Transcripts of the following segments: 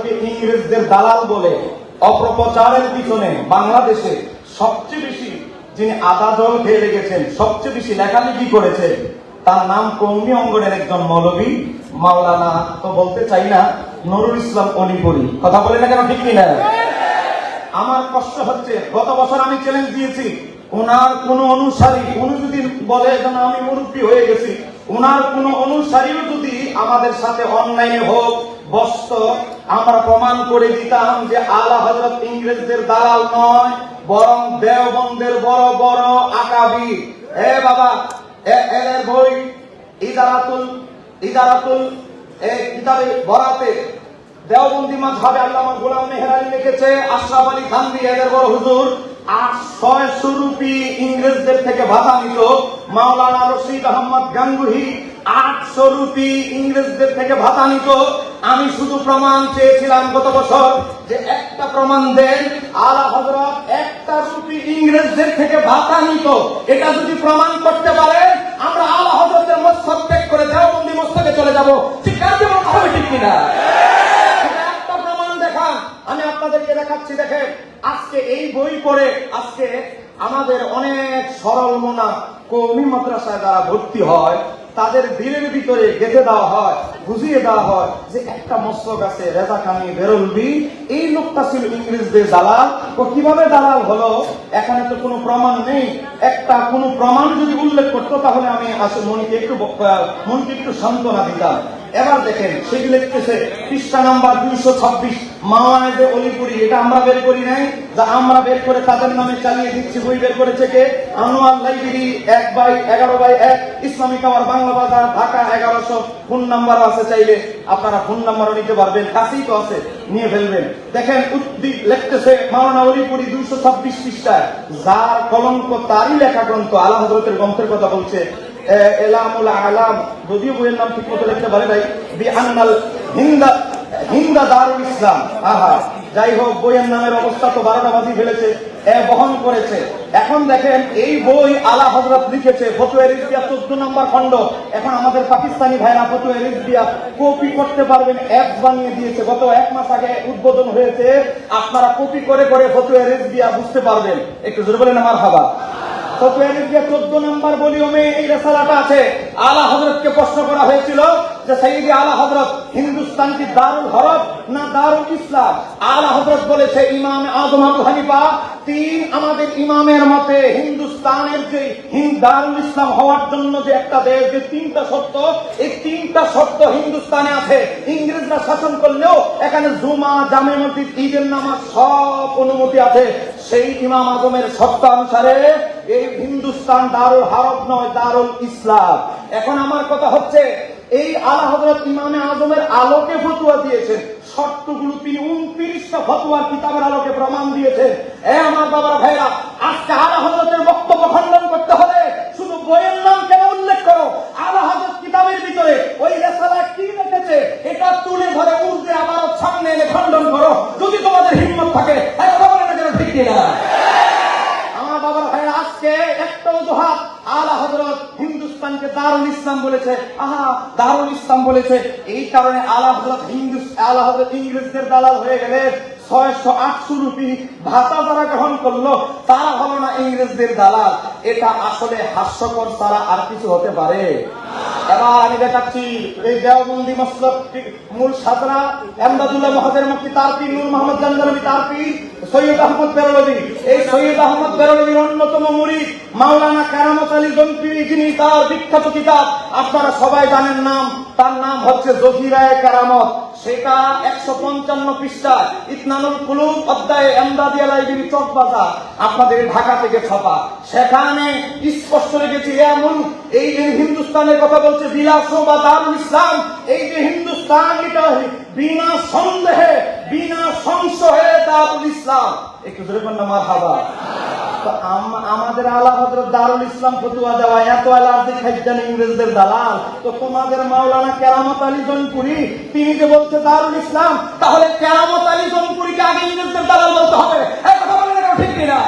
যাদেরকে ইংরেজদের দালাল বলে অপপ্রচারের পিছনে বাংলাদেশে সবচেয়ে বেশি যিনি আদা জল খেয়ে লেগেছেন, সবচেয়ে বেশি লেখালেখি করেছেন, তার নাম কওমি অঙ্গনের একজন মৌলবী, মাওলানা তো বলতে চাই না, নুরুল ইসলাম অলিপুরি। কথা বলে না কেন, ঠিক কিনা? আমার কষ্ট হচ্ছে, গত বছর আমি চ্যালেঞ্জ দিয়েছি, ওনার কোন অনুসারী, উনি যদি বলে যেন আমি মুরব্বী হয়ে গেছি, ওনার কোন অনুসারীও যদি আমাদের সাথে অনলাইনে হোক বসত, আমরা প্রমাণ করে দিতাম যে আলা হযরত ইংরেজদের দালাল নয়, বরং দেওবন্দের বড় বড় আকাবির। বাবা, এর বই ইদারাতুল কিতাবে বরাতে দেওবন্দি মাযহাবে আল্লামা গোলাম মেহের লিখেছে, আশরাফ আলী থানভী এদের বড় হুজুর 800 রুপি ইংরেজদের থেকে ভাতা নিত। মাওলানা রশিদ আহমদ গাঙ্গুহি 800 রুপি ইংরেজদের থেকে ভাতা নিত। আমি শুধু প্রমাণ চেয়েছিলাম গত বছর যে একটা প্রমাণ দেন আলা হযরত 1 রুপি ইংরেজদের থেকে ভাতা নিত। এটা যদি প্রমাণ করতে পারে আমরা আলা হযরতের মসনদ ত্যাগ করে দেওবন্দি মসনদে চলে যাব। ঠিক আছে, হবে ঠিক কিনা? একটা প্রমাণ দেখান, আমি আপনাদেরকে দেখাচ্ছি। দেখেন, আজকে এই বই পড়ে আজকে আমাদের অনেক সরল মনা কওমি মাদ্রাসায় যারা ভর্তি হয় তাদের দিলের ভিতরে গেঁথে দেওয়া হয়, বুঝিয়ে দেওয়া হয় যে একটা মসলক আছে রেজা খানি বেরলভি, এই লোকটা ছিল ইংরেজদের দালাল। ও কিভাবে দালাল হলো? এখানে তো কোনো প্রমাণ নেই। একটা কোনো প্রমাণ যদি উল্লেখ করতো তাহলে আমি আসলে মনকে একটু সান্ত্বনা দিতাম। এবার দেখেন, সেগুলো লিখতেছে পৃষ্ঠা নাম্বার 226, মাওয়ায়েদে অলিপুরি। এটা আমরা বের করি নাই, যা আমরা বের করে তাদের নামে চালিয়ে দিচ্ছি। বই বের করেছে কে? আনোয়ার লাইব্রেরি 1/11/1, ইসলামিক আওয়ার বাংলা বাজার, ঢাকা 1100। ফোন নাম্বার আছে, চাইলে আপনারা ফোন নাম্বারও নিতে পারবেন, কাছেই তো আছে, নিয়ে ফেলবেন। দেখেন, লিখতেছে মাওলানা অলিপুরি 226 পৃষ্ঠায়, যার কলঙ্ক তারই লেখা গ্রন্থ, আলা হযরতের গ্রন্থের কথা বলছে। এলামুল আলাম, যদিও বইয়ের নাম ঠিক মতো লিখতে পারে নাই, বিআন্নাল হিন্দা দারুল ইসলাম। যাই হোক, বইয়ের নামের অবস্থা তো 12টা বাজি ফেলেছে, বহন করেছে। এখন দেখেন, এই বই আলা হযরত লিখেছে, ফতোয়া রিজভিয়া 14 নম্বর খণ্ড। এখন আমাদের পাকিস্তানি ভাইরা ফতোয়া রিজভিয়া কপি করতে পারবেন, অ্যাপ বানিয়ে দিয়েছে। গত 1 মাস আগে উদ্বোধন হয়েছে, আপনারা কপি করে করে ফতোয়া রিজভিয়া বুঝতে পারবেন। একটু জোরে বলেন মারহাবা। 14 নম্বর ভলিউমে এই রিসালাটা আছে। আলা হযরতকে প্রশ্ন করা হয়েছিল যে সাইয়্যিদি আলা হযরত হিন্দুস্তান কি দারুল হরব না দারুল ইসলাম? আলা হযরত বলেছে ইমাম আযম আবু হানিফা, আমাদের ইমামের মতে হিন্দুস্তানের যে দারুল ইসলাম হওয়ার জন্য যে একটা দেশ, যে 3টা শর্ত, এই 3টা শর্ত হিন্দুস্তানে আছে। ইংরেজরা শাসন করলেও এখানে জুমা, জামে মসজিদ, ঈদের নামাজ সব অনুমতি আছে। সেই ইমাম আজমের শর্ত অনুসারে এই হিন্দুস্তান দারুল হরব নয়, দারুল ইসলাম। এখন আমার কথা হচ্ছে, এই আলা হযরত ইমামে আজমের আলোকে ফতোয়া দিয়েছেন, শর্তগুলো তিনি 29টা ফতোয়ার কিতাবের আলোকে প্রমাণ দিয়েছেন। আমার বাবার ভাইরা, আজকে আলা হযরতের বক্তব্য খণ্ডন করতে হলে শুধু বইয়ের নাম কেন উল্লেখ করো? আলা হযরত কিতাবের ভিতরে ওই রিসালা কি লিখেছে এটা তুলে ধরে উর্দু আবার সামনে এনে খণ্ডন করো, যদি তোমাদের হিম্মত থাকে। কথা বলে না কেন, ঠিক কিনা? আমার বাবার ভাইরা, আজকে একটা অজুহাত, আলা হযরত হিন্দুস্তানকে দারুল ইসলাম বলেছে। দারুল ইসলাম বলেছে, এই কারণে আলা হযরত ইংরেজদের দালাল হয়ে গেলে 600-800 রুপি ভাতা যারা গ্রহণ করলো তারা হলো না ইংরেজদের দালাল। এটা আসলে হাস্যকর ছাড়া আর কিছু হতে পারে? এবার আমি দেখাচ্ছি, এই দেওবন্দি মসলক মূল ছাত্রা এমদাদুল্লাহ মুহাজির মুফতি তারপি, নূর মোহাম্মদ জানজানবী তারপি, সৈয়দ আহমদ বেরলভী। এই সৈয়দ আহমদ বেরলভীর অন্যতম মুরিদ মাওলানা কারামত আলী জনপুরি, যিনি তার বিখ্যাত কিতাব আপনারা সবাই জানেন, তার নাম হচ্ছে জহিরায়ে কারামত। সেটা 155 পৃষ্ঠা, ইতনানুল কুলুব অধ্যায়ে এমদাদিয়া লাইব্রেরি চকবাজার, আপনাদের ঢাকা থেকে ছাপা। সেখানে স্পষ্ট লিখেছি, এমন এই যে হিন্দুস্তানের কথা বলছে বিলাসো বা দারুল ইসলাম, এই যে হিন্দুস্তান, এটা বিনা সন্দেহে বিনা সংশয়ে দারুল ইসলাম। একটু জোরে বলুন না মারহাবা। আমাদের আলা হযরত দারুল ইসলাম ফতোয়া দেওয়া এত আলাদা খাইজান ইংরেজদের দালাল, তো তোমাদের মাওলানা কেরামত আলী জনপুরি তিনি যে বলছে দারুল ইসলাম, তাহলে কেরামত আলী জনপুরিকে আগে ইংরেজদের দালাল বলতে হবে। কথা বলেন না, ঠিক কিনা?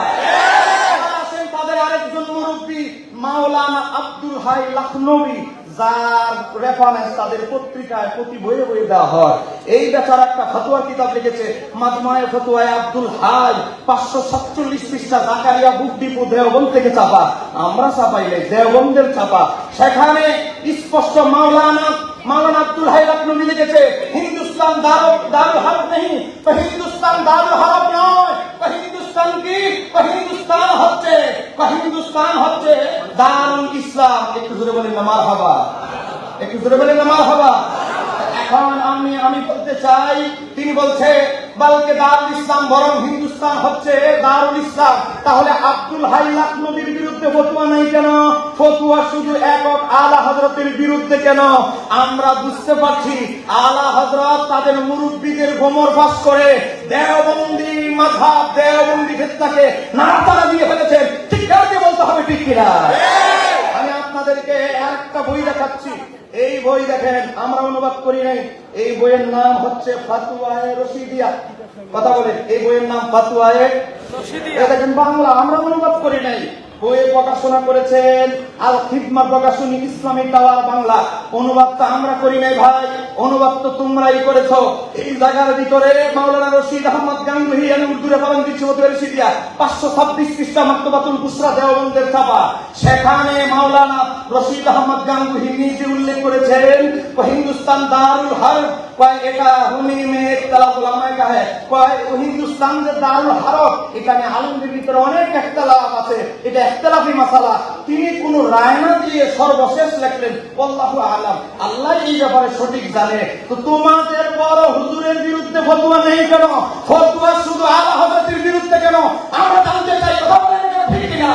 তাদের আরেকজন মুরব্বী মাওলানা আব্দুল হাই লখনবী, যার রেফারেন্স তাদের পত্রিকায় প্রতি বইয়ে বইয়ে দেওয়া হয়। এই বেচারা একটা ফতোয়া কিতাব লিখেছে, মাজমুয়ে ফতোয়ায়ে আব্দুল হাই, 547 পৃষ্ঠা, জাকারিয়া বুক ডিপো দেওবন্দ থেকে ছাপা। আমরা ছাপাই নাই, দেওবন্দের ছাপা। সেখানে স্পষ্ট মাওলানা আব্দুল হাই লখনবী লিখেছে, হিন্দুস্তান দারুল হরব নেই, হিন্দুস্তান দারুল হরব নয়, হিন্দুস্তান কি, হিন্দুস্তান হচ্ছে দারুল ইসলাম। একটু জোরে বলেন না মারহাবা, একটু জোরে বলেন না মারহাবা। এখন আমি বলতে চাই, তিনি বলছে বলকে দারুল ইসলাম, বরং হিন্দুস্তান হচ্ছে দারুল ইসলাম। তাহলে আব্দুল হাই লখনবীর বিরুদ্ধে ফতোয়া নাই কেন? ফতোয়া শুধু একক আলা হযরতের বিরুদ্ধে কেন? আমরা বুঝতে পারছি আলা হযরত তাদের মুরব্বীদের গোমর ফাঁস করে দেওবন্দি মাযহাব, দেওবন্দি ফিতনাকে নাড়াচাড়া দিয়ে ফেলেছেন। ঠিক কাজে বলতে হবে, ঠিক কিনা? আমি আপনাদেরকে একটা বই দেখাচ্ছি। এই বই দেখেন, আমরা অনুবাদ করি নাই। এই বইয়ের নাম হচ্ছে ফাতওয়ায়ে রশিদিয়া। কথা বলে, এই বইয়ের নাম ফাতওয়ায়ে রশিদিয়া। দেখেন বাংলা, আমরা অনুবাদ করি নাই। বইয়ে প্রকাশনা করেছেন আল খিদমা প্রকাশনী, ইসলামিক টাওয়ার বাংলা। অনুবাদ তো আমরা করি নাই ভাই, অনুবাদ তো তোমরাই করেছো। এই জায়গার ভিতরে মাওলানা রশিদ আহমদ গাঙ্গুহি, আমি উর্দুরে বলেন দিচ্ছি, রশিদিয়া 526 পৃষ্ঠা, মাকতুবাতুল বুশরা দেওবন্দের ছাপা। সেখানে মাওলানা রশিদ আহমদ গাঙ্গুহি নিজে উল্লেখ করেছেন, হিন্দুস্তান দারুল হরব, এটা হুনি মে ইখতিলাফ উলামা কা হ্যায়, হিন্দুস্তান যে দারুল হরব, এখানে আলেমদের ভিতরে অনেক ইখতিলাফ আছে, এটা ইখতিলাফি মাসালা। তিনি কোন রায় না দিয়ে সর্বশেষ লিখলেন আল্লাহু আ'লাম, আল্লাহ এই ব্যাপারে সঠিক জানে। তো তোমাদের বড় হুজুরের বিরুদ্ধে ফতোয়া নেই কেন? ফতোয়া শুধু আলা হযরতের বিরুদ্ধে কেন? আমরা জানতে চাই, কথা বলেন এটা ঠিক কিনা?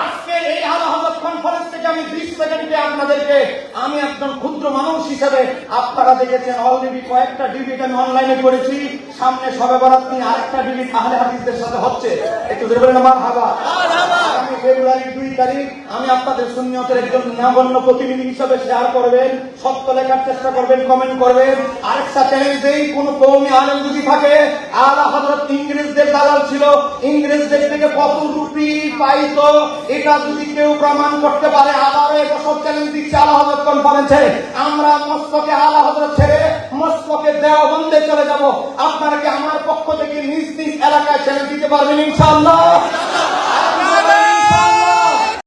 আজকে এই আলা হযরত কনফারেন্স থেকে আমি 20 সেকেন্ডে আপনাদেরকে, আমি একজন ক্ষুদ্র মানুষ হিসেবে, আপনারা দেখেছেন অলরেডি কয়েকটা ডিবেট আমি অনলাইনে করেছি। সামনে শবে বরাত নিয়ে আরেকটা ডিবেট আহলে হাদিসদের সাথে হচ্ছে। একটু জোরে বলেন মারহাবা। আগামী ফেব্রুয়ারি 2 তারিখ আমি আপনাদের সুন্নিয়তের একজন নগণ্য প্রতিনিধি হিসেবে শেয়ার করবেন, সত্য লেখার চেষ্টা করবেন, কমেন্ট করবেন। আরেকটা চ্যালেঞ্জ দেই, কোন কওমি আলেম যদি থাকে, আলা হযরত ইংরেজদের দালাল ছিল, ইংরেজদের থেকে কত রুপি পাইতো, এটা যদি কেউ প্রমাণ করতে পারে, আবারও এবছর চ্যালেঞ্জ দিচ্ছে আলা হযরত কনফারেন্সে, আমরা মস্তকে আলা হযরত ছেড়ে মস্তকে দেওবন্দে চলে যাব। আপনারা কি আমার পক্ষ থেকে নিজ নিজ এলাকায় চ্যালেঞ্জ দিতে পারবেন ইনশাআল্লাহ?